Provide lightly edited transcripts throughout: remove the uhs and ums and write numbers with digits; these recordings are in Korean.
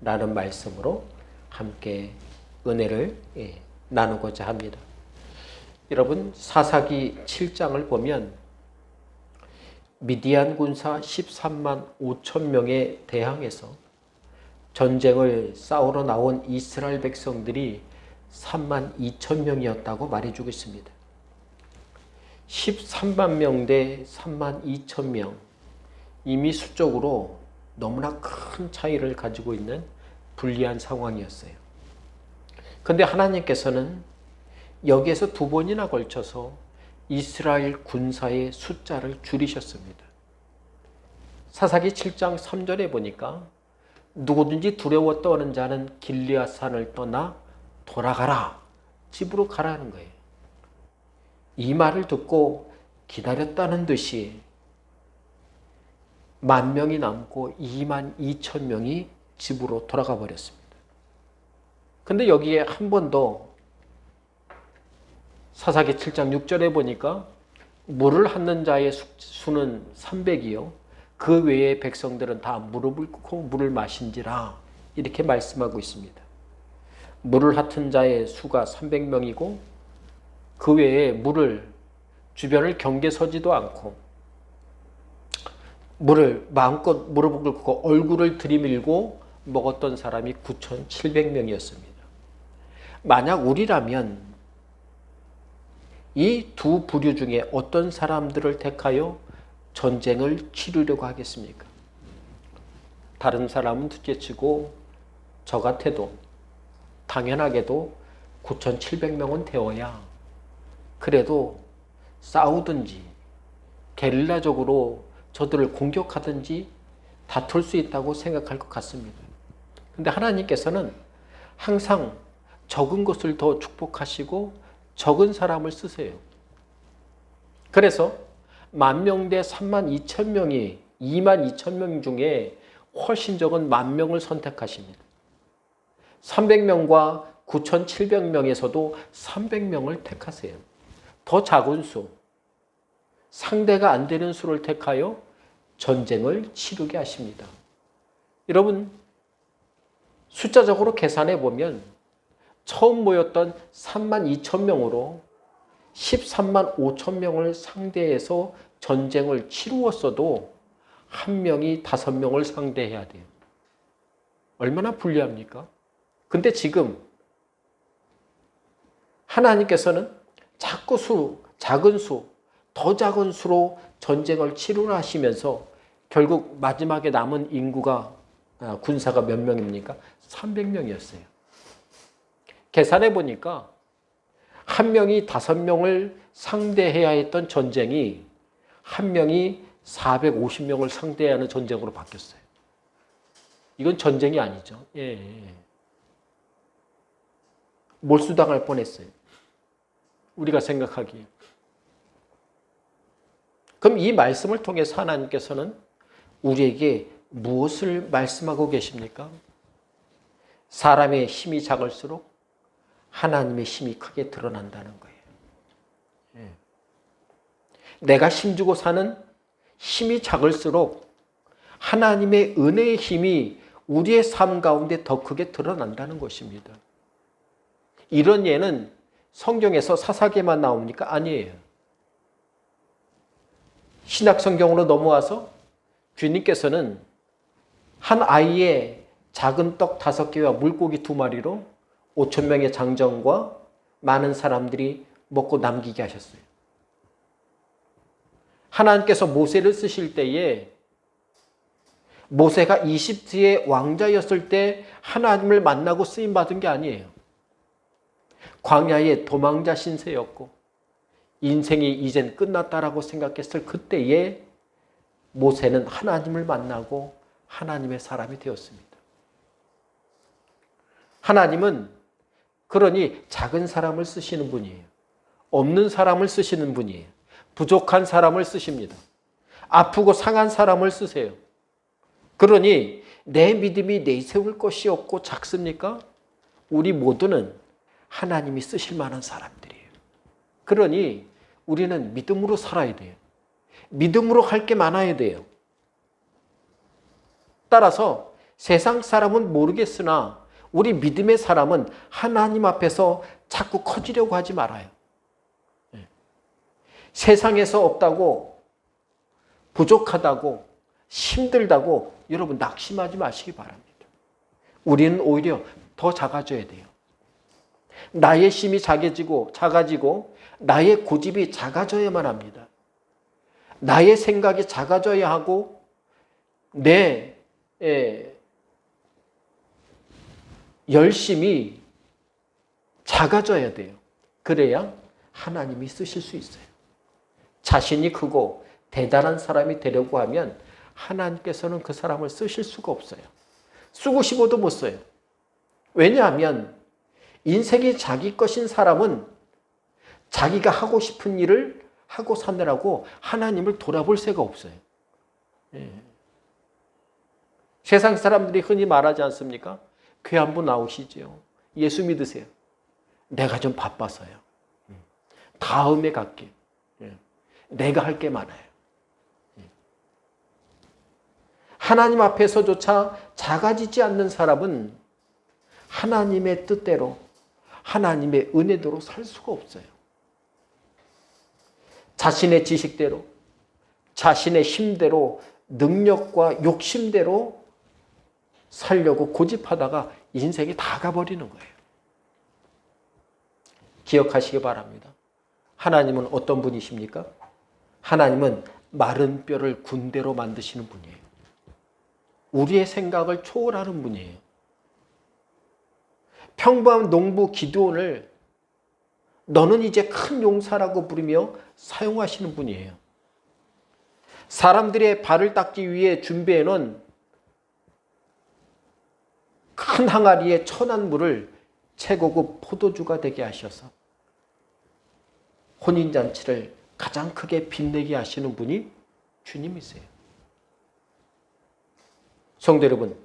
라는 말씀으로 함께 은혜를 나누고자 합니다. 여러분, 사사기 7장을 보면 미디안 군사 13만 5천 명에 대항해서 전쟁을 싸우러 나온 이스라엘 백성들이 3만 2천 명이었다고 말해주고 있습니다. 13만 명 대 3만 2천 명, 이미 수적으로 너무나 큰 차이를 가지고 있는 불리한 상황이었어요. 그런데 하나님께서는 여기에서 두 번이나 걸쳐서 이스라엘 군사의 숫자를 줄이셨습니다. 사사기 7장 3절에 보니까 누구든지 두려워 떠는 자는 길리앗산을 떠나 돌아가라, 집으로 가라는 거예요. 이 말을 듣고 기다렸다는 듯이 10,000명이 남고 2만 2천 명이 집으로 돌아가 버렸습니다. 근데 여기에 한 번 더 사사기 7장 6절에 보니까 물을 핥는 자의 수는 300이요. 그 외의 백성들은 다 무릎을 꿇고 물을 마신지라, 이렇게 말씀하고 있습니다. 물을 핥은 자의 수가 300명이고 그 외에 물을 주변을 경계서지도 않고 물을 마음껏 무릎을 꿇고 얼굴을 들이밀고 먹었던 사람이 9,700명이었습니다. 만약 우리라면 이 두 부류 중에 어떤 사람들을 택하여 전쟁을 치르려고 하겠습니까? 다른 사람은 둘째치고 저 같아도 당연하게도 9,700명은 되어야 그래도 싸우든지 게릴라적으로 저들을 공격하든지 다툴 수 있다고 생각할 것 같습니다. 그런데 하나님께서는 항상 적은 것을 더 축복하시고 적은 사람을 쓰세요. 그래서 10,000명 대 32,000명이 22,000명 중에 훨씬 적은 10,000명을 선택하십니다. 300명과 9,700명에서도 300명을 택하세요. 더 작은 수, 상대가 안 되는 수를 택하여 전쟁을 치르게 하십니다. 여러분, 숫자적으로 계산해 보면 처음 모였던 32,000명으로 13만 5천 명을 상대해서 전쟁을 치루었어도 한 명이 5명을 상대해야 돼요. 얼마나 불리합니까? 근데 지금 하나님께서는 작은 수, 더 작은 수로 전쟁을 치루라 하시면서 결국 마지막에 남은 인구가, 군사가 몇 명입니까? 300명이었어요. 계산해 보니까 한 명이 5명을 상대해야 했던 전쟁이 한 명이 450명을 상대해야 하는 전쟁으로 바뀌었어요. 이건 전쟁이 아니죠. 몰수당할 뻔했어요. 우리가 생각하기에. 그럼 이 말씀을 통해서 하나님께서는 우리에게 무엇을 말씀하고 계십니까? 사람의 힘이 작을수록 하나님의 힘이 크게 드러난다는 거예요. 내가 힘주고 사는 힘이 작을수록 하나님의 은혜의 힘이 우리의 삶 가운데 더 크게 드러난다는 것입니다. 이런 예는 성경에서 사사기만 나옵니까? 아니에요. 신약 성경으로 넘어와서 주님께서는 한 아이의 작은 떡 5개와 물고기 2마리로 5,000명의 장정과 많은 사람들이 먹고 남기게 하셨어요. 하나님께서 모세를 쓰실 때에 모세가 이집트의 왕자였을 때 하나님을 만나고 쓰임받은 게 아니에요. 광야의 도망자 신세였고 인생이 이젠 끝났다라고 생각했을 그때에 모세는 하나님을 만나고 하나님의 사람이 되었습니다. 하나님은 그러니 작은 사람을 쓰시는 분이에요. 없는 사람을 쓰시는 분이에요. 부족한 사람을 쓰십니다. 아프고 상한 사람을 쓰세요. 그러니 내 믿음이 내세울 것이 없고 작습니까? 우리 모두는 하나님이 쓰실 만한 사람들이에요. 그러니 우리는 믿음으로 살아야 돼요. 믿음으로 할 게 많아야 돼요. 따라서 세상 사람은 모르겠으나 우리 믿음의 사람은 하나님 앞에서 자꾸 커지려고 하지 말아요. 세상에서 없다고, 부족하다고, 힘들다고 여러분 낙심하지 마시기 바랍니다. 우리는 오히려 더 작아져야 돼요. 나의 힘이 작아지고 나의 고집이 작아져야만 합니다. 나의 생각이 작아져야 하고 내 열심이 작아져야 돼요. 그래야 하나님이 쓰실 수 있어요. 자신이 크고 대단한 사람이 되려고 하면 하나님께서는 그 사람을 쓰실 수가 없어요. 쓰고 싶어도 못 써요. 왜냐하면 인생이 자기 것인 사람은 자기가 하고 싶은 일을 하고 사느라고 하나님을 돌아볼 새가 없어요. 세상 사람들이 흔히 말하지 않습니까? 교회 한번 나오시죠. 예수 믿으세요. 내가 좀 바빠서요. 다음에 갈게요. 내가 할 게 많아요. 하나님 앞에서조차 작아지지 않는 사람은 하나님의 뜻대로, 하나님의 은혜대로 살 수가 없어요. 자신의 지식대로, 자신의 힘대로, 능력과 욕심대로 살려고 고집하다가 인생이 다 가버리는 거예요. 기억하시기 바랍니다. 하나님은 어떤 분이십니까? 하나님은 마른 뼈를 군대로 만드시는 분이에요. 우리의 생각을 초월하는 분이에요. 평범한 농부 기드온을 너는 이제 큰 용사라고 부르며 사용하시는 분이에요. 사람들의 발을 닦기 위해 준비해 놓은 큰 항아리에 천한 물을 최고급 포도주가 되게 하셔서 혼인잔치를 가장 크게 빛내게 하시는 분이 주님이세요. 성도 여러분,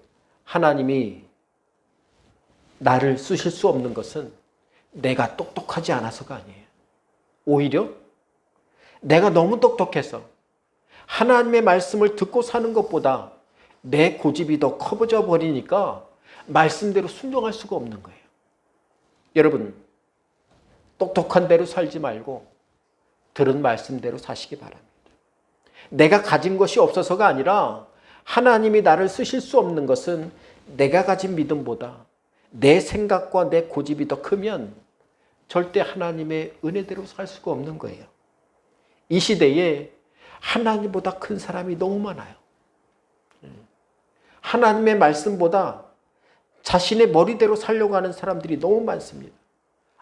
하나님이 나를 쓰실 수 없는 것은 내가 똑똑하지 않아서가 아니에요. 오히려 내가 너무 똑똑해서 하나님의 말씀을 듣고 사는 것보다 내 고집이 더 커져 버리니까 말씀대로 순종할 수가 없는 거예요. 여러분, 똑똑한 대로 살지 말고 들은 말씀대로 사시기 바랍니다. 내가 가진 것이 없어서가 아니라 하나님이 나를 쓰실 수 없는 것은 내가 가진 믿음보다 내 생각과 내 고집이 더 크면 절대 하나님의 은혜대로 살 수가 없는 거예요. 이 시대에 하나님보다 큰 사람이 너무 많아요. 하나님의 말씀보다 자신의 머리대로 살려고 하는 사람들이 너무 많습니다.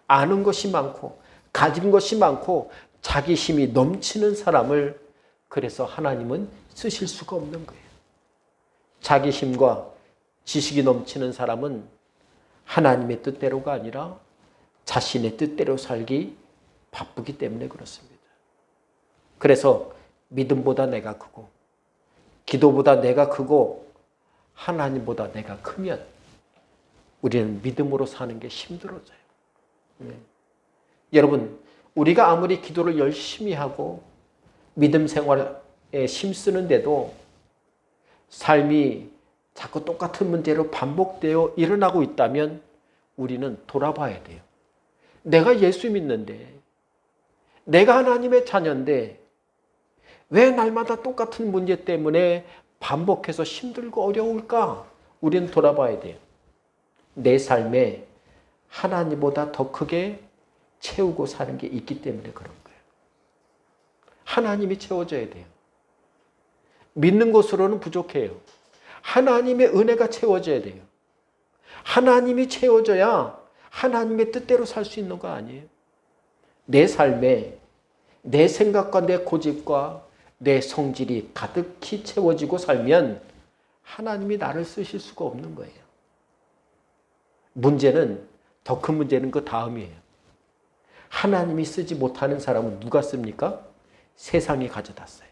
아는 것이 많고 가진 것이 많고 자기 힘이 넘치는 사람을 그래서 하나님은 쓰실 수가 없는 거예요. 자기 힘과 지식이 넘치는 사람은 하나님의 뜻대로가 아니라 자신의 뜻대로 살기 바쁘기 때문에 그렇습니다. 그래서 믿음보다 내가 크고 기도보다 내가 크고 하나님보다 내가 크면 우리는 믿음으로 사는 게 힘들어져요. 여러분, 우리가 아무리 기도를 열심히 하고 믿음 생활에 힘쓰는데도 삶이 자꾸 똑같은 문제로 반복되어 일어나고 있다면 우리는 돌아봐야 돼요. 내가 예수 믿는데, 내가 하나님의 자녀인데 왜 날마다 똑같은 문제 때문에 반복해서 힘들고 어려울까? 우리는 돌아봐야 돼요. 내 삶에 하나님보다 더 크게 채우고 사는 게 있기 때문에 그런 거예요. 하나님이 채워줘야 돼요. 믿는 것으로는 부족해요. 하나님의 은혜가 채워져야 돼요. 하나님이 채워져야 하나님의 뜻대로 살 수 있는 거 아니에요? 내 삶에 내 생각과 내 고집과 내 성질이 가득히 채워지고 살면 하나님이 나를 쓰실 수가 없는 거예요. 문제는, 더 큰 문제는 그 다음이에요. 하나님이 쓰지 못하는 사람은 누가 씁니까? 세상이 가져다 써요.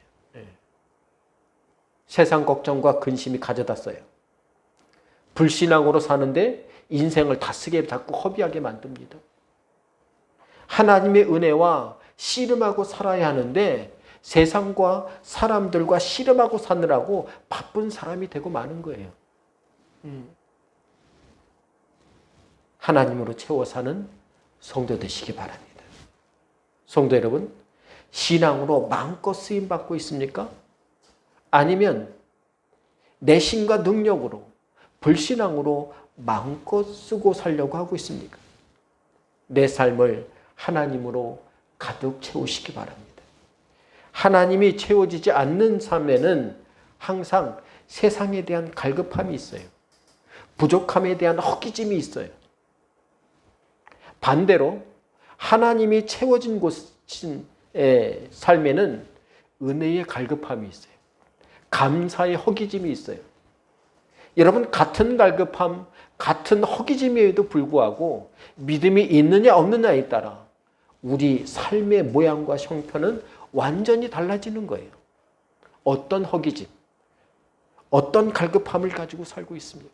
세상 걱정과 근심이 가져다 써요. 불신앙으로 사는데 인생을 다 쓰게 자꾸 허비하게 만듭니다. 하나님의 은혜와 씨름하고 살아야 하는데 세상과 사람들과 씨름하고 사느라고 바쁜 사람이 되고 마는 거예요. 하나님으로 채워 사는 성도 되시기 바랍니다. 성도 여러분, 신앙으로 마음껏 쓰임받고 있습니까? 아니면 내신과 능력으로, 불신앙으로 마음껏 쓰고 살려고 하고 있습니까? 내 삶을 하나님으로 가득 채우시기 바랍니다. 하나님이 채워지지 않는 삶에는 항상 세상에 대한 갈급함이 있어요. 부족함에 대한 허기짐이 있어요. 반대로 하나님이 채워진 곳의 삶에는 은혜의 갈급함이 있어요. 감사의 허기짐이 있어요. 여러분, 같은 갈급함, 같은 허기짐에도 불구하고 믿음이 있느냐 없느냐에 따라 우리 삶의 모양과 형편은 완전히 달라지는 거예요. 어떤 허기짐, 어떤 갈급함을 가지고 살고 있습니까?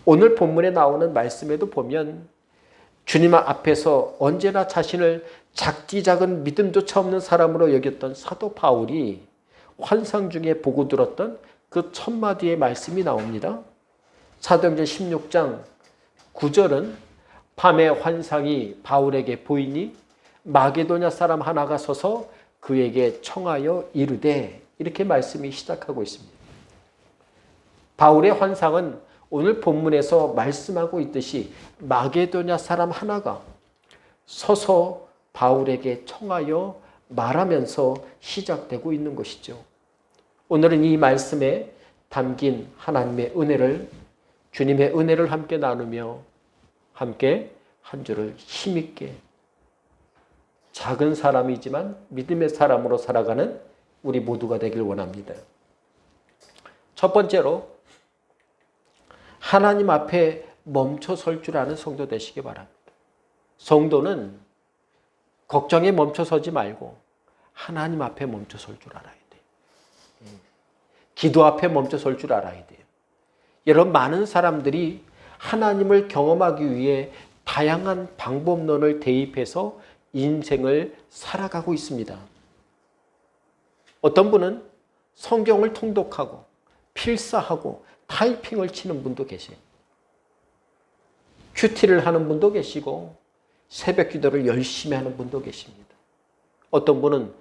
오늘 본문에 나오는 말씀에도 보면 주님 앞에서 언제나 자신을 작디 작은 믿음조차 없는 사람으로 여겼던 사도 바울이 환상 중에 보고 들었던 그 첫 마디의 말씀이 나옵니다. 사도행전 16장 9절은 밤에 환상이 바울에게 보이니 마게도냐 사람 하나가 서서 그에게 청하여 이르되, 이렇게 말씀이 시작하고 있습니다. 바울의 환상은 오늘 본문에서 말씀하고 있듯이 마게도냐 사람 하나가 서서 바울에게 청하여 말하면서 시작되고 있는 것이죠. 오늘은 이 말씀에 담긴 하나님의 은혜를, 주님의 은혜를 함께 나누며 함께 한 주를 힘있게 작은 사람이지만 믿음의 사람으로 살아가는 우리 모두가 되길 원합니다. 첫 번째로 하나님 앞에 멈춰 설 줄 아는 성도 되시기 바랍니다. 성도는 걱정에 멈춰 서지 말고 하나님 앞에 멈춰 설 줄 알아야 돼요. 기도 앞에 멈춰 설 줄 알아야 돼요. 여러분, 많은 사람들이 하나님을 경험하기 위해 다양한 방법론을 대입해서 인생을 살아가고 있습니다. 어떤 분은 성경을 통독하고 필사하고 타이핑을 치는 분도 계세요. 큐티를 하는 분도 계시고 새벽 기도를 열심히 하는 분도 계십니다. 어떤 분은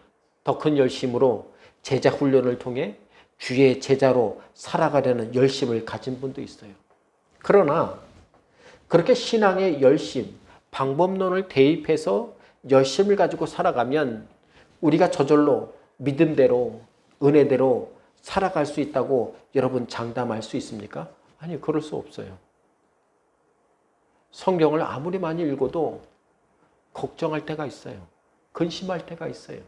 더 큰 열심으로 제자 훈련을 통해 주의 제자로 살아가려는 열심을 가진 분도 있어요. 그러나 그렇게 신앙의 열심, 방법론을 대입해서 열심을 가지고 살아가면 우리가 저절로 믿음대로, 은혜대로 살아갈 수 있다고 여러분 장담할 수 있습니까? 아니, 그럴 수 없어요. 성경을 아무리 많이 읽어도 걱정할 때가 있어요. 근심할 때가 있어요.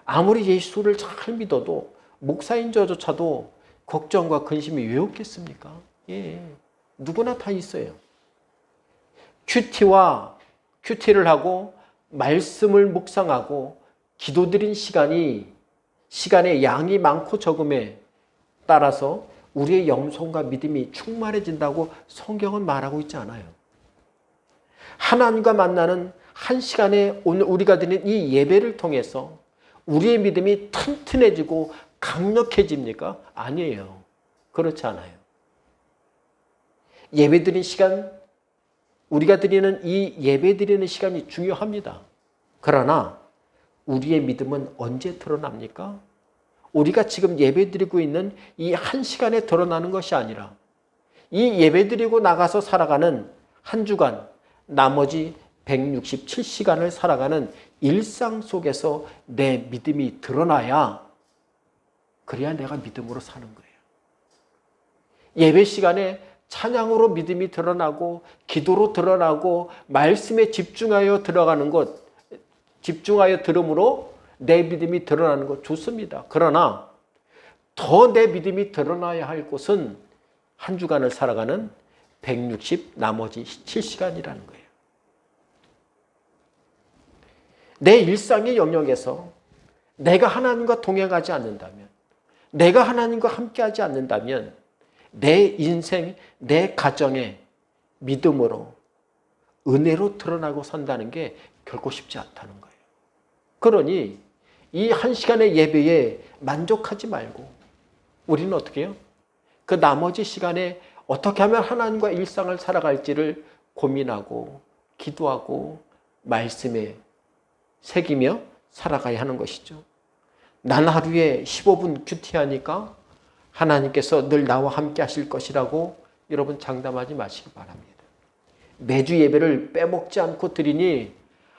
아무리 예수를 잘 믿어도 목사인 저조차도 걱정과 근심이 왜 없겠습니까? 예, 누구나 다 있어요. 큐티를 하고 말씀을 묵상하고 기도드린 시간의 양이 많고 적음에 따라서 우리의 영성과 믿음이 충만해진다고 성경은 말하고 있지 않아요. 하나님과 만나는 한 시간에 오늘 우리가 드리는 이 예배를 통해서 우리의 믿음이 튼튼해지고 강력해집니까? 아니에요. 그렇지 않아요. 예배 드리는 시간, 우리가 드리는 이 예배 드리는 시간이 중요합니다. 그러나 우리의 믿음은 언제 드러납니까? 우리가 지금 예배 드리고 있는 이 한 시간에 드러나는 것이 아니라 이 예배 드리고 나가서 살아가는 한 주간, 나머지 167시간을 살아가는 일상 속에서 내 믿음이 드러나야, 그래야 내가 믿음으로 사는 거예요. 예배 시간에 찬양으로 믿음이 드러나고 기도로 드러나고 말씀에 집중하여 들어가는 것, 집중하여 들음으로 내 믿음이 드러나는 것 좋습니다. 그러나 더 내 믿음이 드러나야 할 곳은 한 주간을 살아가는 160 나머지 7시간이라는 거예요. 내 일상의 영역에서 내가 하나님과 동행하지 않는다면, 내가 하나님과 함께하지 않는다면 내 인생, 내 가정에 믿음으로, 은혜로 드러나고 산다는 게 결코 쉽지 않다는 거예요. 그러니 이 한 시간의 예배에 만족하지 말고 우리는 어떻게 해요? 그 나머지 시간에 어떻게 하면 하나님과 일상을 살아갈지를 고민하고 기도하고 말씀에 새기며 살아가야 하는 것이죠. 난 하루에 15분 큐티하니까 하나님께서 늘 나와 함께 하실 것이라고 여러분 장담하지 마시기 바랍니다. 매주 예배를 빼먹지 않고 드리니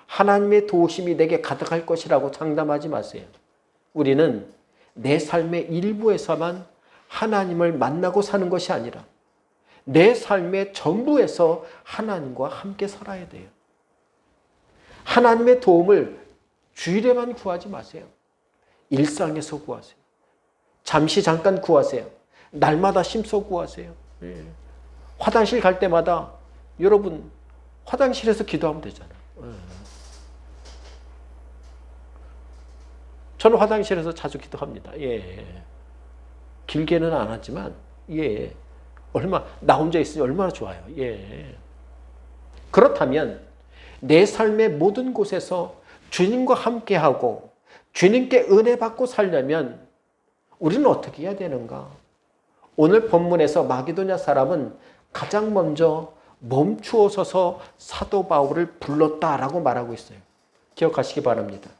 하나님의 도우심이 내게 가득할 것이라고 장담하지 마세요. 우리는 내 삶의 일부에서만 하나님을 만나고 사는 것이 아니라 내 삶의 전부에서 하나님과 함께 살아야 돼요. 하나님의 도움을 주일에만 구하지 마세요. 일상에서 구하세요. 잠시 잠깐 구하세요. 날마다 심서 구하세요. 화장실 갈 때마다 여러분 화장실에서 기도하면 되잖아요. 저는 화장실에서 자주 기도합니다. 길게는 안 하지만 나 혼자 있으니 얼마나 좋아요. 그렇다면 내 삶의 모든 곳에서 주님과 함께하고 주님께 은혜 받고 살려면 우리는 어떻게 해야 되는가? 오늘 본문에서 마게도냐 사람은 가장 먼저 멈추어 서서 사도 바울을 불렀다라고 말하고 있어요. 기억하시기 바랍니다.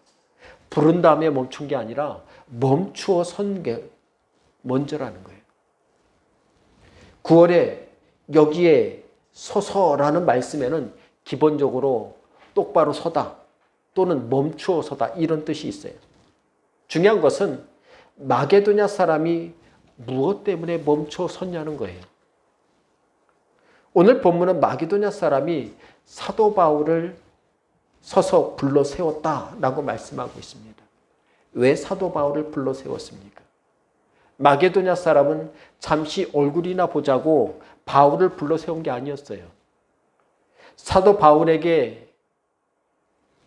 부른 다음에 멈춘 게 아니라 멈추어 선 게 먼저라는 거예요. 9월에 여기에 서서라는 말씀에는 기본적으로 똑바로 서다 또는 멈추어 서다 이런 뜻이 있어요. 중요한 것은 마게도냐 사람이 무엇 때문에 멈추어 섰냐는 거예요. 오늘 본문은 마게도냐 사람이 사도 바울을 서서 불러 세웠다라고 말씀하고 있습니다. 왜 사도 바울을 불러 세웠습니까? 마게도냐 사람은 잠시 얼굴이나 보자고 바울을 불러 세운 게 아니었어요. 사도 바울에게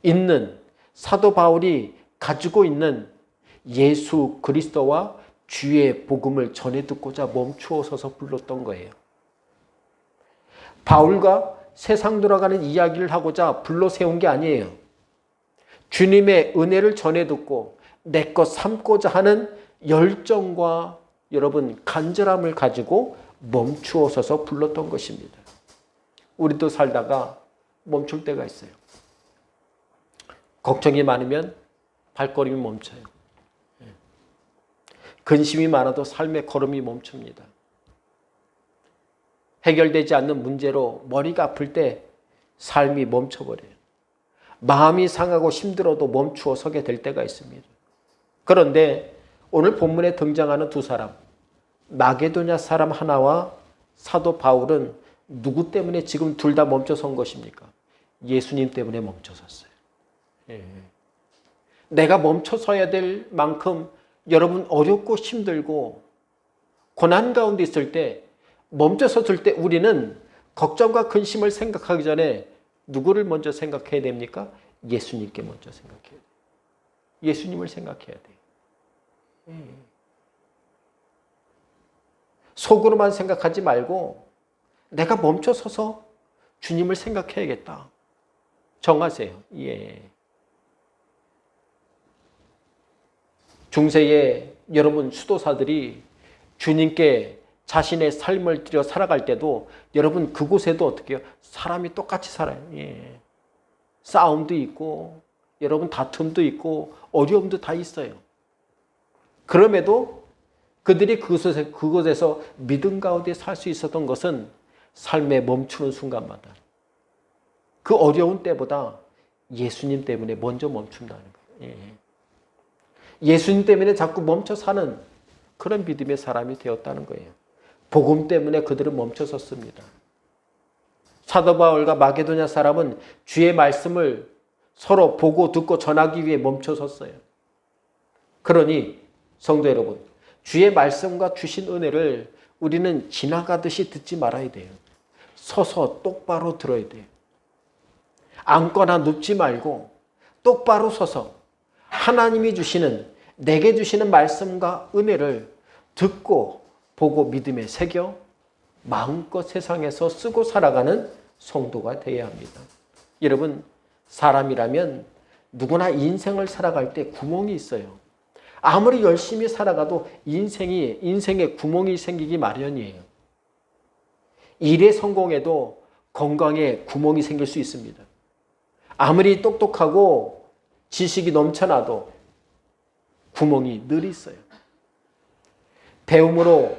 있는, 사도 바울이 가지고 있는 예수 그리스도와 주의 복음을 전해 듣고자 멈추어 서서 불렀던 거예요. 바울과 세상 돌아가는 이야기를 하고자 불러 세운 게 아니에요. 주님의 은혜를 전해 듣고 내 것 삼고자 하는 열정과 여러분 간절함을 가지고 멈추어 서서 불렀던 것입니다. 우리도 살다가 멈출 때가 있어요. 걱정이 많으면 발걸음이 멈춰요. 근심이 많아도 삶의 걸음이 멈춥니다. 해결되지 않는 문제로 머리가 아플 때 삶이 멈춰버려요. 마음이 상하고 힘들어도 멈추어 서게 될 때가 있습니다. 그런데 오늘 본문에 등장하는 두 사람, 마게도냐 사람 하나와 사도 바울은 누구 때문에 지금 둘 다 멈춰 선 것입니까? 예수님 때문에 멈춰 섰어요. 내가 멈춰 서야 될 만큼 여러분 어렵고 힘들고 고난 가운데 있을 때 멈춰 섰을 때 우리는 걱정과 근심을 생각하기 전에 누구를 먼저 생각해야 됩니까? 예수님께 먼저 생각해야 돼요. 예수님을 생각해야 돼요. 속으로만 생각하지 말고 내가 멈춰 서서 주님을 생각해야겠다. 정하세요. 중세의 여러분 수도사들이 주님께 자신의 삶을 들여 살아갈 때도 여러분 그곳에도 어떻게 해요? 사람이 똑같이 살아요. 싸움도 있고 여러분 다툼도 있고 어려움도 다 있어요. 그럼에도 그들이 그곳에서 믿음 가운데 살 수 있었던 것은 삶에 멈추는 순간마다 그 어려운 때보다 예수님 때문에 먼저 멈춘다는 거예요. 예수님 때문에 자꾸 멈춰 사는 그런 믿음의 사람이 되었다는 거예요. 복음 때문에 그들은 멈춰 섰습니다. 사도 바울과 마게도냐 사람은 주의 말씀을 서로 보고 듣고 전하기 위해 멈춰 섰어요. 그러니 성도 여러분, 주의 말씀과 주신 은혜를 우리는 지나가듯이 듣지 말아야 돼요. 서서 똑바로 들어야 돼요. 앉거나 눕지 말고 똑바로 서서 하나님이 주시는, 내게 주시는 말씀과 은혜를 듣고 보고 믿음에 새겨 마음껏 세상에서 쓰고 살아가는 성도가 되어야 합니다. 여러분, 사람이라면 누구나 인생을 살아갈 때 구멍이 있어요. 아무리 열심히 살아가도 인생에 구멍이 생기기 마련이에요. 일에 성공해도 건강에 구멍이 생길 수 있습니다. 아무리 똑똑하고 지식이 넘쳐나도 구멍이 늘 있어요. 배움으로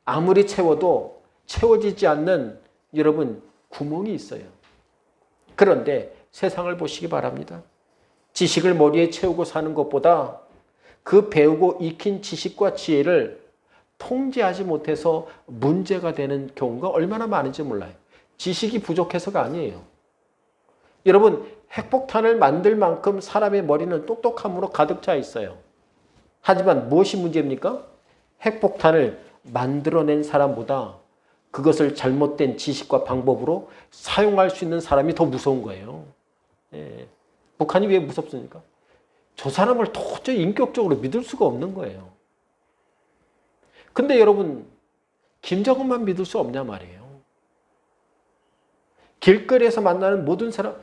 아무리 채워도 채워지지 않는 여러분 구멍이 있어요. 그런데 세상을 보시기 바랍니다. 지식을 머리에 채우고 사는 것보다 그 배우고 익힌 지식과 지혜를 통제하지 못해서 문제가 되는 경우가 얼마나 많은지 몰라요. 지식이 부족해서가 아니에요. 여러분, 핵폭탄을 만들 만큼 사람의 머리는 똑똑함으로 가득 차 있어요. 하지만 무엇이 문제입니까? 핵폭탄을 만들어낸 사람보다 그것을 잘못된 지식과 방법으로 사용할 수 있는 사람이 더 무서운 거예요. 예. 북한이 왜 무섭습니까? 저 사람을 도저히 인격적으로 믿을 수가 없는 거예요. 근데 여러분, 김정은만 믿을 수 없냐 말이에요. 길거리에서 만나는 모든 사람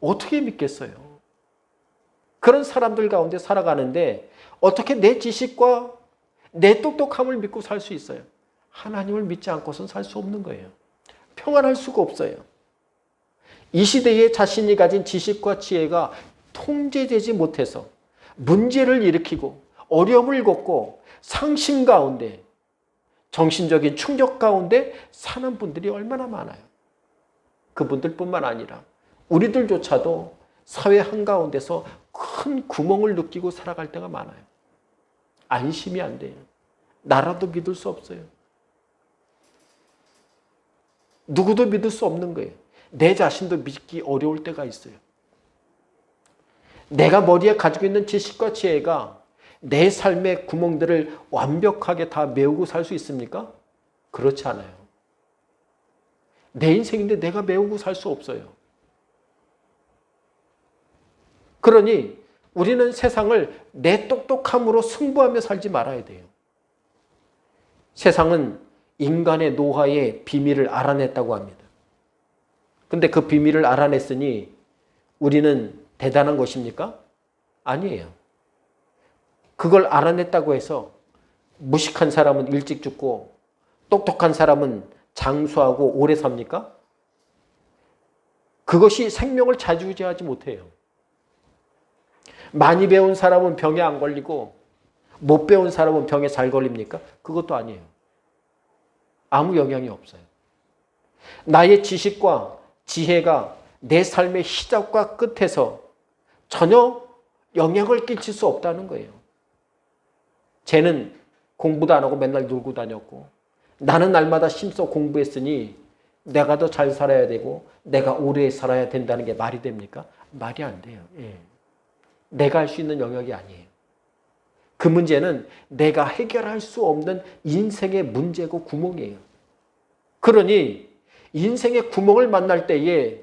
어떻게 믿겠어요? 그런 사람들 가운데 살아가는데 어떻게 내 지식과 내 똑똑함을 믿고 살 수 있어요? 하나님을 믿지 않고서는 살 수 없는 거예요. 평안할 수가 없어요. 이 시대에 자신이 가진 지식과 지혜가 통제되지 못해서 문제를 일으키고 어려움을 겪고 상심 가운데 정신적인 충격 가운데 사는 분들이 얼마나 많아요. 그분들뿐만 아니라 우리들조차도 사회 한가운데서 큰 구멍을 느끼고 살아갈 때가 많아요. 안심이 안 돼요. 나라도 믿을 수 없어요. 누구도 믿을 수 없는 거예요. 내 자신도 믿기 어려울 때가 있어요. 내가 머리에 가지고 있는 지식과 지혜가 내 삶의 구멍들을 완벽하게 다 메우고 살 수 있습니까? 그렇지 않아요. 내 인생인데 내가 메우고 살 수 없어요. 그러니 우리는 세상을 내 똑똑함으로 승부하며 살지 말아야 돼요. 세상은 인간의 노화의 비밀을 알아냈다고 합니다. 근데 그 비밀을 알아냈으니 우리는 대단한 것입니까? 아니에요. 그걸 알아냈다고 해서 무식한 사람은 일찍 죽고 똑똑한 사람은 장수하고 오래 삽니까? 그것이 생명을 좌지우지하지 못해요. 많이 배운 사람은 병에 안 걸리고 못 배운 사람은 병에 잘 걸립니까? 그것도 아니에요. 아무 영향이 없어요. 나의 지식과 지혜가 내 삶의 시작과 끝에서 전혀 영향을 끼칠 수 없다는 거예요. 쟤는 공부도 안 하고 맨날 놀고 다녔고 나는 날마다 힘써 공부했으니 내가 더 잘 살아야 되고 내가 오래 살아야 된다는 게 말이 됩니까? 말이 안 돼요. 예. 내가 할 수 있는 영역이 아니에요. 그 문제는 내가 해결할 수 없는 인생의 문제고 구멍이에요. 그러니 인생의 구멍을 만날 때에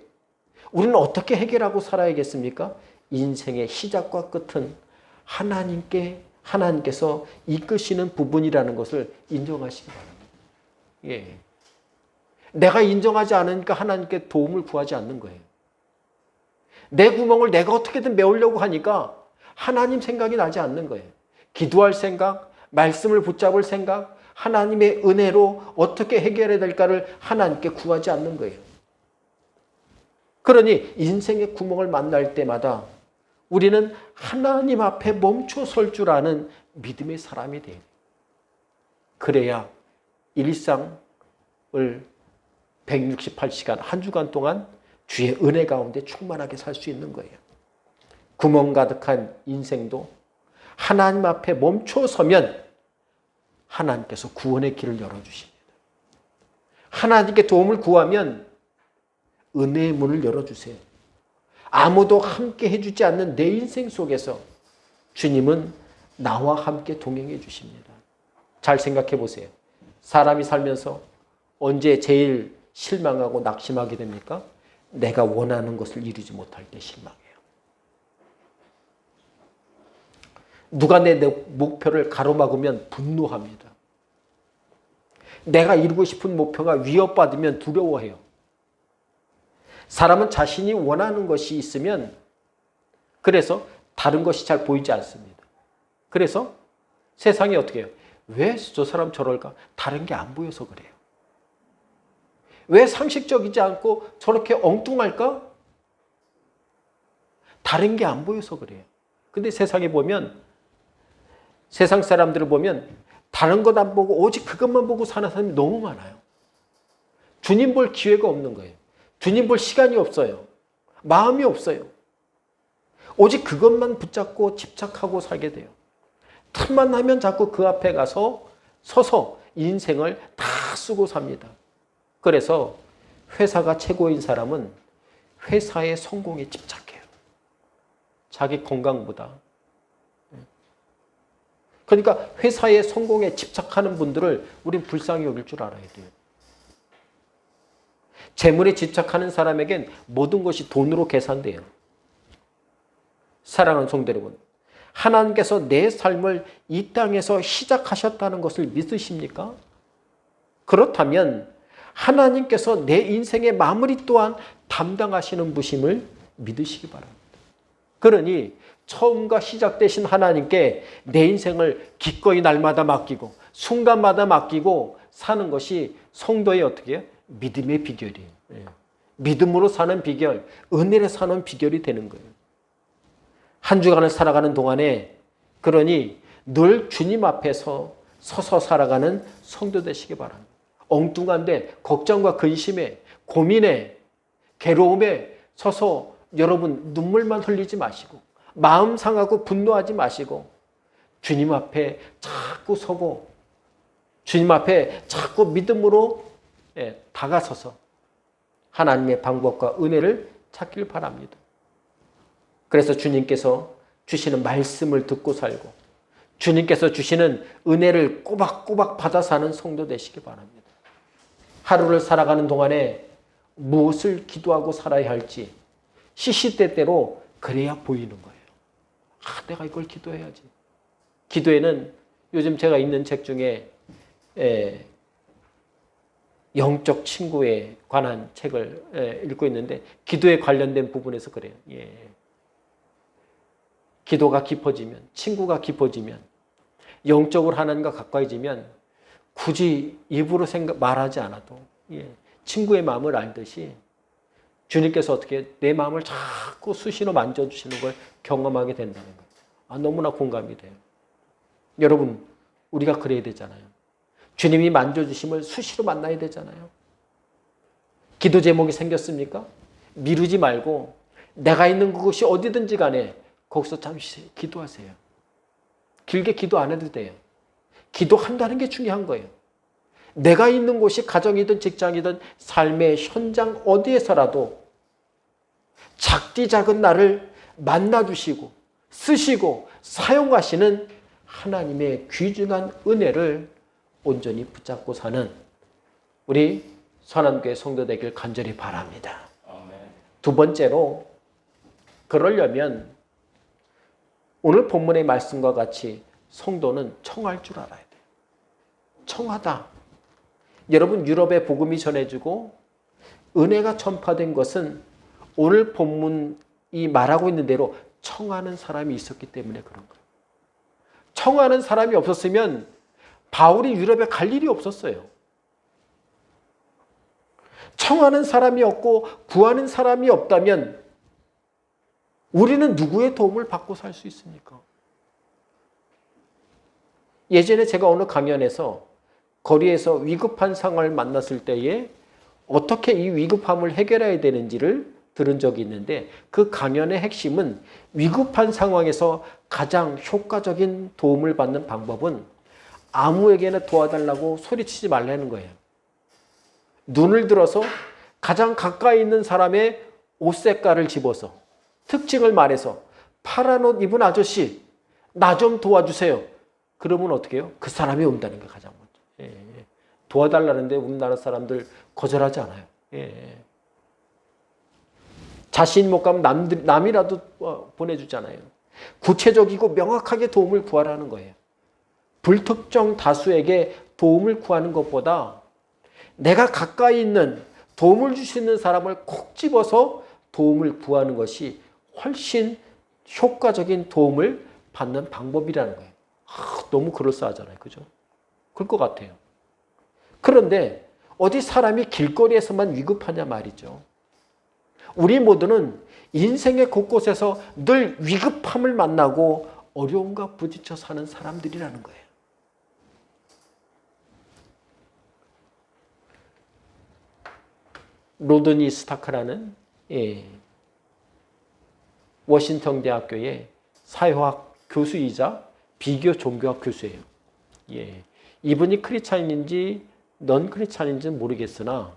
우리는 어떻게 해결하고 살아야겠습니까? 인생의 시작과 끝은 하나님께서 이끄시는 부분이라는 것을 인정하시기 바랍니다. 예. 내가 인정하지 않으니까 하나님께 도움을 구하지 않는 거예요. 내 구멍을 내가 어떻게든 메우려고 하니까 하나님 생각이 나지 않는 거예요. 기도할 생각, 말씀을 붙잡을 생각, 하나님의 은혜로 어떻게 해결해야 될까를 하나님께 구하지 않는 거예요. 그러니 인생의 구멍을 만날 때마다 우리는 하나님 앞에 멈춰 설 줄 아는 믿음의 사람이 돼요. 그래야 일상을 168시간, 한 주간 동안 주의 은혜 가운데 충만하게 살 수 있는 거예요. 구멍 가득한 인생도 하나님 앞에 멈춰 서면 하나님께서 구원의 길을 열어주십니다. 하나님께 도움을 구하면 은혜의 문을 열어주세요. 아무도 함께 해주지 않는 내 인생 속에서 주님은 나와 함께 동행해 주십니다. 잘 생각해 보세요. 사람이 살면서 언제 제일 실망하고 낙심하게 됩니까? 내가 원하는 것을 이루지 못할 때 실망해요. 누가 내 목표를 가로막으면 분노합니다. 내가 이루고 싶은 목표가 위협받으면 두려워해요. 사람은 자신이 원하는 것이 있으면 그래서 다른 것이 잘 보이지 않습니다. 그래서 세상이 어떻게 해요? 왜 저 사람 저럴까? 다른 게 안 보여서 그래요. 왜 상식적이지 않고 저렇게 엉뚱할까? 다른 게 안 보여서 그래요. 근데 세상에 보면, 세상 사람들을 보면 다른 것 안 보고 오직 그것만 보고 사는 사람이 너무 많아요. 주님 볼 기회가 없는 거예요. 주님 볼 시간이 없어요. 마음이 없어요. 오직 그것만 붙잡고 집착하고 살게 돼요. 틈만 나면 자꾸 그 앞에 가서 서서 인생을 다 쓰고 삽니다. 그래서 회사가 최고인 사람은 회사의 성공에 집착해요. 자기 건강보다. 그러니까 회사의 성공에 집착하는 분들을 우린 불쌍히 여길 줄 알아야 돼요. 재물에 집착하는 사람에겐 모든 것이 돈으로 계산돼요. 사랑하는 성도 여러분, 하나님께서 내 삶을 이 땅에서 시작하셨다는 것을 믿으십니까? 그렇다면 하나님께서 내 인생의 마무리 또한 담당하시는 분임을 믿으시기 바랍니다. 그러니 처음과 시작되신 하나님께 내 인생을 기꺼이 날마다 맡기고 순간마다 맡기고 사는 것이 성도의 어떻게 해요? 믿음의 비결이에요. 믿음으로 사는 비결, 은혜로 사는 비결이 되는 거예요. 한 주간을 살아가는 동안에 그러니 늘 주님 앞에서 서서 살아가는 성도 되시기 바랍니다. 엉뚱한데 걱정과 근심에 고민에 괴로움에 서서 여러분 눈물만 흘리지 마시고 마음 상하고 분노하지 마시고 주님 앞에 자꾸 서고 주님 앞에 자꾸 믿음으로 다가서서 하나님의 방법과 은혜를 찾길 바랍니다. 그래서 주님께서 주시는 말씀을 듣고 살고 주님께서 주시는 은혜를 꼬박꼬박 받아 사는 성도 되시기 바랍니다. 하루를 살아가는 동안에 무엇을 기도하고 살아야 할지 시시때때로 그래야 보이는 거예요. 내가 이걸 기도해야지. 기도에는 요즘 제가 읽는 책 중에 영적 친구에 관한 책을 읽고 있는데 기도에 관련된 부분에서 그래요. 기도가 깊어지면, 친구가 깊어지면, 영적으로 하나님과 가까워지면 굳이 입으로 말하지 않아도 친구의 마음을 알듯이 주님께서 어떻게 내 마음을 자꾸 수시로 만져주시는 걸 경험하게 된다는 거예요. 너무나 공감이 돼요. 여러분, 우리가 그래야 되잖아요. 주님이 만져주심을 수시로 만나야 되잖아요. 기도 제목이 생겼습니까? 미루지 말고 내가 있는 그곳이 어디든지 간에 거기서 잠시 기도하세요. 길게 기도 안 해도 돼요. 기도한다는 게 중요한 거예요. 내가 있는 곳이 가정이든 직장이든 삶의 현장 어디에서라도 작디 작은 나를 만나주시고 쓰시고 사용하시는 하나님의 귀중한 은혜를 온전히 붙잡고 사는 우리 선한교회 성도 되길 간절히 바랍니다. 두 번째로 그러려면 오늘 본문의 말씀과 같이 성도는 청할 줄 알아야 돼요. 청하다. 여러분 유럽에 복음이 전해지고 은혜가 전파된 것은 오늘 본문이 말하고 있는 대로 청하는 사람이 있었기 때문에 그런 거예요. 청하는 사람이 없었으면 바울이 유럽에 갈 일이 없었어요. 청하는 사람이 없고 구하는 사람이 없다면 우리는 누구의 도움을 받고 살 수 있습니까? 예전에 제가 어느 강연에서 거리에서 위급한 상황을 만났을 때에 어떻게 이 위급함을 해결해야 되는지를 들은 적이 있는데 그 강연의 핵심은 위급한 상황에서 가장 효과적인 도움을 받는 방법은 아무에게나 도와달라고 소리치지 말라는 거예요. 눈을 들어서 가장 가까이 있는 사람의 옷 색깔을 집어서 특징을 말해서 파란 옷 입은 아저씨 나 좀 도와주세요. 그러면 어떻게 해요? 그 사람이 온다는 게 가장 먼저. 도와달라는데 우리나라 사람들 거절하지 않아요. 자신이 못 가면 남이라도 보내주잖아요. 구체적이고 명확하게 도움을 구하라는 거예요. 불특정 다수에게 도움을 구하는 것보다 내가 가까이 있는 도움을 줄 수 있는 사람을 콕 집어서 도움을 구하는 것이 훨씬 효과적인 도움을 받는 방법이라는 거예요. 너무 그럴싸하잖아요. 그죠? 그럴 것 같아요. 그런데 어디 사람이 길거리에서만 위급하냐 말이죠. 우리 모두는 인생의 곳곳에서 늘 위급함을 만나고 어려움과 부딪혀 사는 사람들이라는 거예요. 로드니 스타크라는 워싱턴 대학교의 사회학 교수이자 비교 종교학 교수예요. 이분이 크리스찬인지 넌 크리스찬인지는 모르겠으나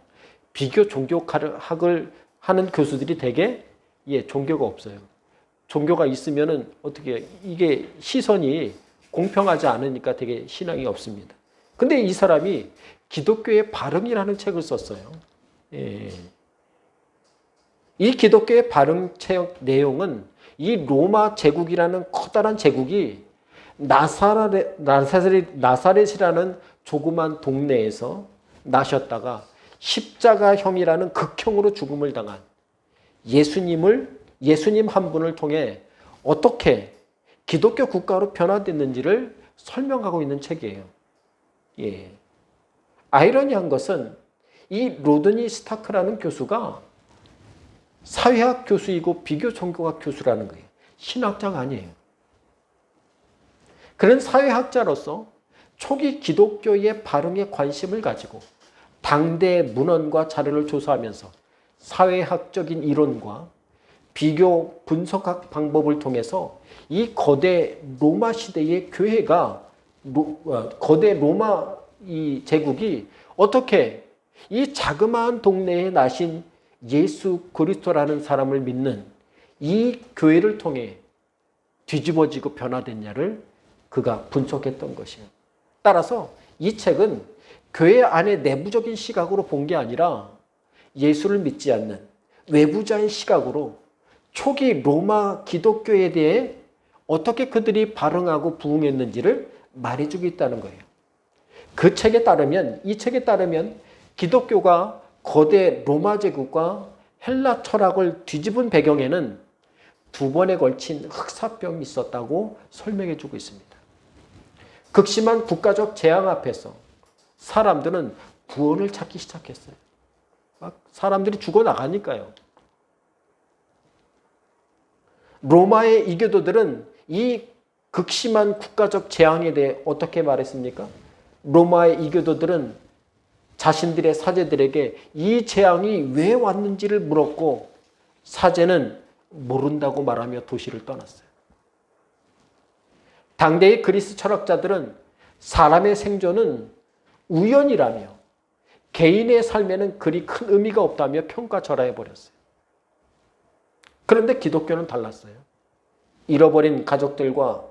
비교 종교학을 하는 교수들이 되게 종교가 없어요. 종교가 있으면은 어떻게 이게 시선이 공평하지 않으니까 되게 신앙이 없습니다. 근데 이 사람이 기독교의 발음이라는 책을 썼어요. 이 기독교의 발음 책 내용은 이 로마 제국이라는 커다란 제국이 나사렛이라는 조그만 동네에서 나셨다가 십자가형이라는 극형으로 죽음을 당한 예수님 한 분을 통해 어떻게 기독교 국가로 변화됐는지를 설명하고 있는 책이에요. 아이러니한 것은 이 로드니 스타크라는 교수가 사회학 교수이고 비교 종교학 교수라는 거예요. 신학자가 아니에요. 그런 사회학자로서 초기 기독교의 발음에 관심을 가지고 당대 문헌과 자료를 조사하면서 사회학적인 이론과 비교 분석학 방법을 통해서 이 거대 로마 시대의 교회가 거대 로마 이 제국이 어떻게 이 자그마한 동네에 나신 예수 그리스도라는 사람을 믿는 이 교회를 통해 뒤집어지고 변화됐냐를 그가 분석했던 것이에요. 따라서 이 책은 교회 안의 내부적인 시각으로 본 게 아니라 예수를 믿지 않는 외부자의 시각으로 초기 로마 기독교에 대해 어떻게 그들이 반응하고 부응했는지를 말해주고 있다는 거예요. 그 책에 따르면, 이 책에 따르면 기독교가 거대 로마 제국과 헬라 철학을 뒤집은 배경에는 2번에 걸친 흑사병이 있었다고 설명해 주고 있습니다. 극심한 국가적 재앙 앞에서 사람들은 구원을 찾기 시작했어요. 막 사람들이 죽어나가니까요. 로마의 이교도들은 이 극심한 국가적 재앙에 대해 어떻게 말했습니까? 로마의 이교도들은 자신들의 사제들에게 이 재앙이 왜 왔는지를 물었고 사제는 모른다고 말하며 도시를 떠났어요. 당대의 그리스 철학자들은 사람의 생존은 우연이라며 개인의 삶에는 그리 큰 의미가 없다며 평가절하해버렸어요. 그런데 기독교는 달랐어요. 잃어버린 가족들과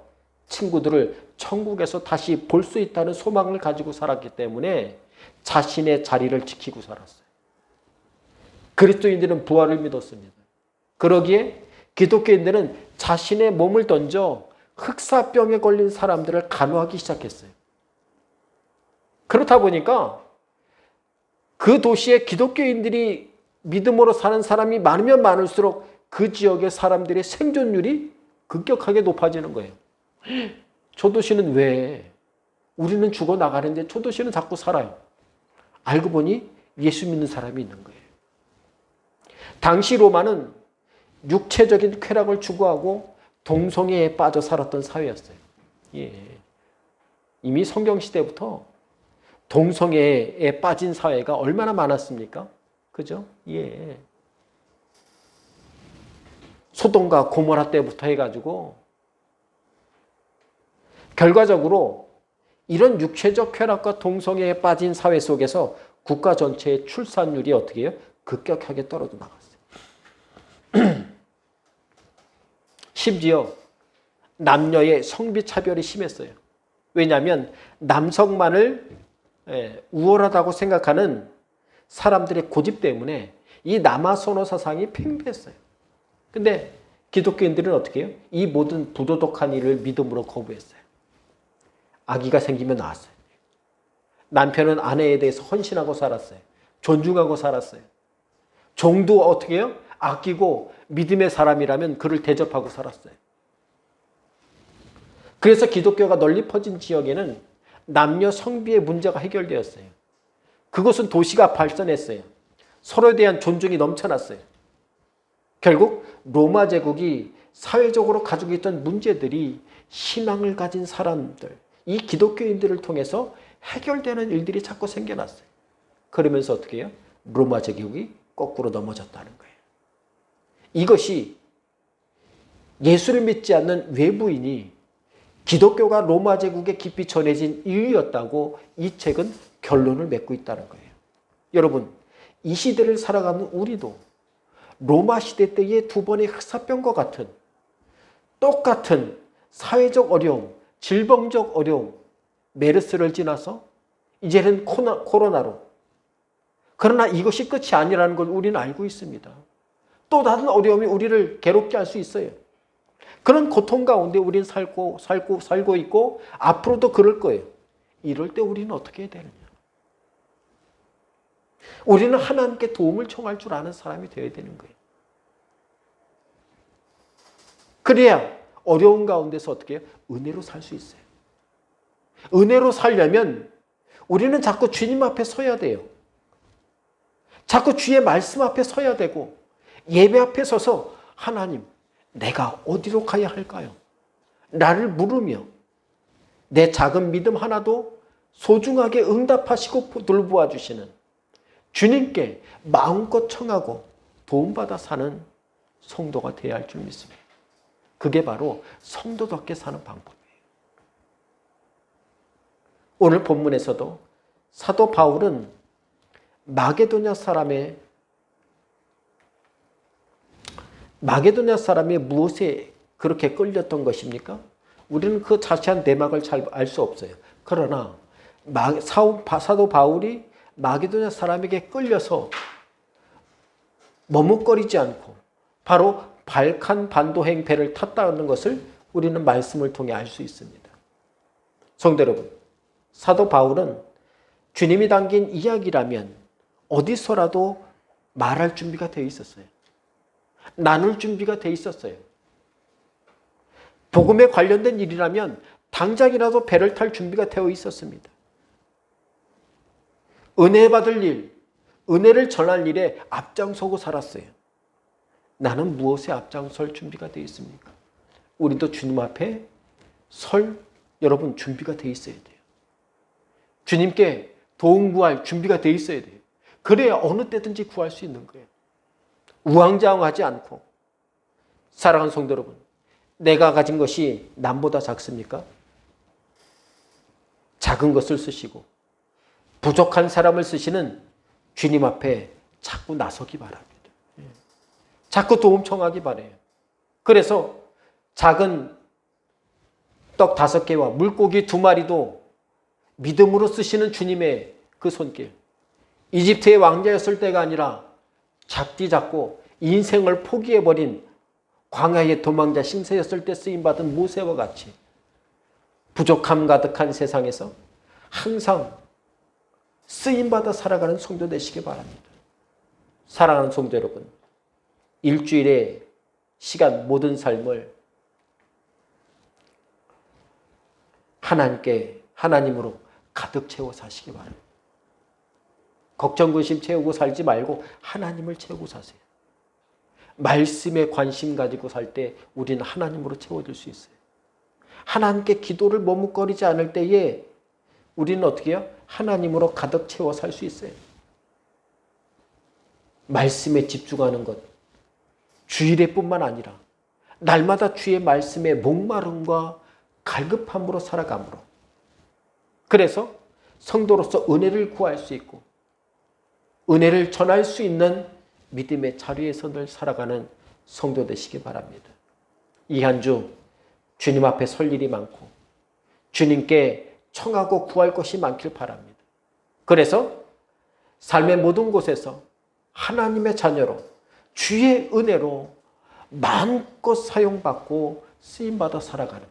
친구들을 천국에서 다시 볼 수 있다는 소망을 가지고 살았기 때문에 자신의 자리를 지키고 살았어요. 그리스도인들은 부활을 믿었습니다. 그러기에 기독교인들은 자신의 몸을 던져 흑사병에 걸린 사람들을 간호하기 시작했어요. 그렇다 보니까 그 도시에 기독교인들이 믿음으로 사는 사람이 많으면 많을수록 그 지역의 사람들의 생존율이 급격하게 높아지는 거예요. 저 도시는 왜? 우리는 죽어나가는데 저 도시는 자꾸 살아요. 알고 보니 예수 믿는 사람이 있는 거예요. 당시 로마는 육체적인 쾌락을 추구하고 동성애에 빠져 살았던 사회였어요. 이미 성경시대부터 동성애에 빠진 사회가 얼마나 많았습니까? 그죠? 소돔과 고모라 때부터 해가지고 결과적으로 이런 육체적 쾌락과 동성애에 빠진 사회 속에서 국가 전체의 출산율이 어떻게 해요? 급격하게 떨어져 나갔어요. 심지어 남녀의 성비 차별이 심했어요. 왜냐하면 남성만을 우월하다고 생각하는 사람들의 고집 때문에 이 남아선호 사상이 팽배했어요. 근데 기독교인들은 어떻게 해요? 이 모든 부도덕한 일을 믿음으로 거부했어요. 아기가 생기면 낳았어요. 남편은 아내에 대해서 헌신하고 살았어요. 존중하고 살았어요. 종도 어떻게 해요? 아끼고 믿음의 사람이라면 그를 대접하고 살았어요. 그래서 기독교가 널리 퍼진 지역에는 남녀 성비의 문제가 해결되었어요. 그것은 도시가 발전했어요. 서로에 대한 존중이 넘쳐났어요. 결국 로마 제국이 사회적으로 가지고 있던 문제들이 신앙을 가진 사람들, 이 기독교인들을 통해서 해결되는 일들이 자꾸 생겨났어요. 그러면서 어떻게 해요? 로마 제국이 거꾸로 넘어졌다는 거예요. 이것이 예수를 믿지 않는 외부인이 기독교가 로마 제국에 깊이 전해진 이유였다고 이 책은 결론을 맺고 있다는 거예요. 여러분, 이 시대를 살아가는 우리도 로마 시대 때의 두 번의 흑사병과 같은 똑같은 사회적 어려움, 질병적 어려움, 메르스를 지나서 이제는 코로나로. 그러나 이것이 끝이 아니라는 걸 우리는 알고 있습니다. 또 다른 어려움이 우리를 괴롭게 할 수 있어요. 그런 고통 가운데 우리는 살고 있고 앞으로도 그럴 거예요. 이럴 때 우리는 어떻게 해야 되느냐? 우리는 하나님께 도움을 청할 줄 아는 사람이 되어야 되는 거예요. 그래야 어려운 가운데서 어떻게 해요? 은혜로 살 수 있어요. 은혜로 살려면 우리는 자꾸 주님 앞에 서야 돼요. 자꾸 주의 말씀 앞에 서야 되고 예배 앞에 서서 하나님, 내가 어디로 가야 할까요? 나를 물으며 내 작은 믿음 하나도 소중하게 응답하시고 돌보아 주시는 주님께 마음껏 청하고 도움받아 사는 성도가 되어야 할 줄 믿습니다. 그게 바로 성도답게 사는 방법이에요. 오늘 본문에서도 사도 바울은 마게도냐 사람이 무엇에 그렇게 끌렸던 것입니까? 우리는 그 자세한 내막을 잘 알 수 없어요. 그러나 사도 바울이 마게도냐 사람에게 끌려서 머뭇거리지 않고 바로 발칸 반도행 배를 탔다는 것을 우리는 말씀을 통해 알 수 있습니다. 성도 여러분, 사도 바울은 주님이 담긴 이야기라면 어디서라도 말할 준비가 되어 있었어요. 나눌 준비가 되어 있었어요. 복음에 관련된 일이라면 당장이라도 배를 탈 준비가 되어 있었습니다. 은혜 받을 일, 은혜를 전할 일에 앞장서고 살았어요. 나는 무엇에 앞장설 준비가 되어 있습니까? 우리도 주님 앞에 여러분 준비가 되어 있어야 돼요. 주님께 도움 구할 준비가 되어 있어야 돼요. 그래야 어느 때든지 구할 수 있는 거예요. 우왕좌왕하지 않고. 사랑하는 성도 여러분, 내가 가진 것이 남보다 작습니까? 작은 것을 쓰시고 부족한 사람을 쓰시는 주님 앞에 자꾸 나서기 바랍니다. 자꾸 도움 청하기 바라요. 그래서 작은 떡 5개와 물고기 2마리도 믿음으로 쓰시는 주님의 그 손길. 이집트의 왕자였을 때가 아니라 작고 인생을 포기해버린 광야의 도망자 신세였을 때 쓰임받은 모세와 같이 부족함 가득한 세상에서 항상 쓰임받아 살아가는 성도 되시기 바랍니다. 사랑하는 성도 여러분, 일주일의 시간 모든 삶을 하나님으로 가득 채워 사시기 바랍니다. 걱정, 근심 채우고 살지 말고 하나님을 채우고 사세요. 말씀에 관심 가지고 살 때 우리는 하나님으로 채워질 수 있어요. 하나님께 기도를 머뭇거리지 않을 때에 우리는 어떻게 해요? 하나님으로 가득 채워 살 수 있어요. 말씀에 집중하는 것, 주일에뿐만 아니라 날마다 주의 말씀에 목마름과 갈급함으로 살아감으로, 그래서 성도로서 은혜를 구할 수 있고 은혜를 전할 수 있는 믿음의 자리에서 늘 살아가는 성도 되시기 바랍니다. 이 한 주 주님 앞에 설 일이 많고 주님께 청하고 구할 것이 많길 바랍니다. 그래서 삶의 모든 곳에서 하나님의 자녀로 주의 은혜로 마음껏 사용받고 쓰임받아 살아가는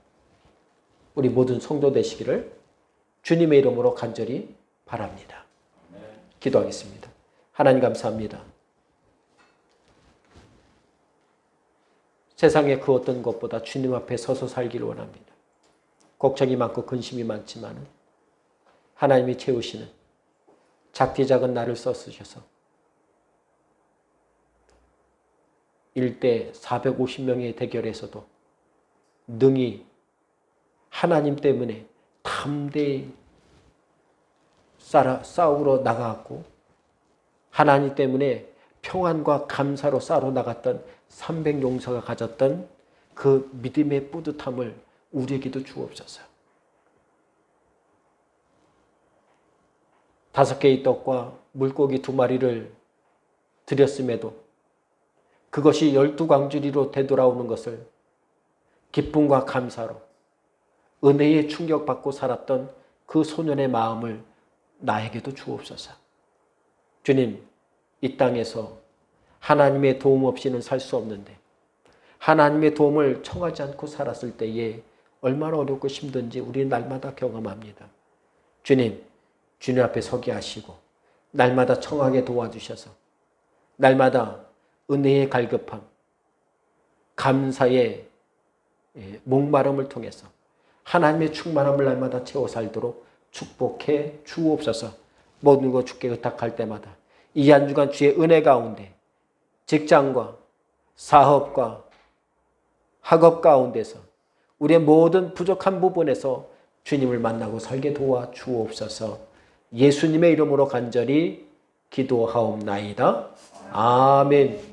우리 모든 성도 되시기를 주님의 이름으로 간절히 바랍니다. 기도하겠습니다. 하나님 감사합니다. 세상의 그 어떤 것보다 주님 앞에 서서 살기를 원합니다. 걱정이 많고 근심이 많지만 하나님이 채우시는 작디 작은 나를 써쓰셔서 1대 450명의 대결에서도 능히 하나님 때문에 담대히 싸우러 나가고 하나님 때문에 평안과 감사로 싸우러 나갔던 300용사가 가졌던 그 믿음의 뿌듯함을 우리에게도 주옵소서. 5개의 떡과 물고기 2마리를 드렸음에도 그것이 12광주리로 되돌아오는 것을 기쁨과 감사로 은혜에 충격받고 살았던 그 소년의 마음을 나에게도 주옵소서. 주님, 이 땅에서 하나님의 도움 없이는 살 수 없는데 하나님의 도움을 청하지 않고 살았을 때에 얼마나 어렵고 힘든지 우리 날마다 경험합니다. 주님, 주님 앞에 서게 하시고 날마다 청하게 도와주셔서 날마다 은혜의 갈급함, 감사의 목마름을 통해서 하나님의 충만함을 날마다 채워 살도록 축복해 주옵소서. 모든 것 주께 의탁할 때마다 이 한 주간 주의 은혜 가운데 직장과 사업과 학업 가운데서 우리의 모든 부족한 부분에서 주님을 만나고 살게 도와 주옵소서. 예수님의 이름으로 간절히 기도하옵나이다. 아멘.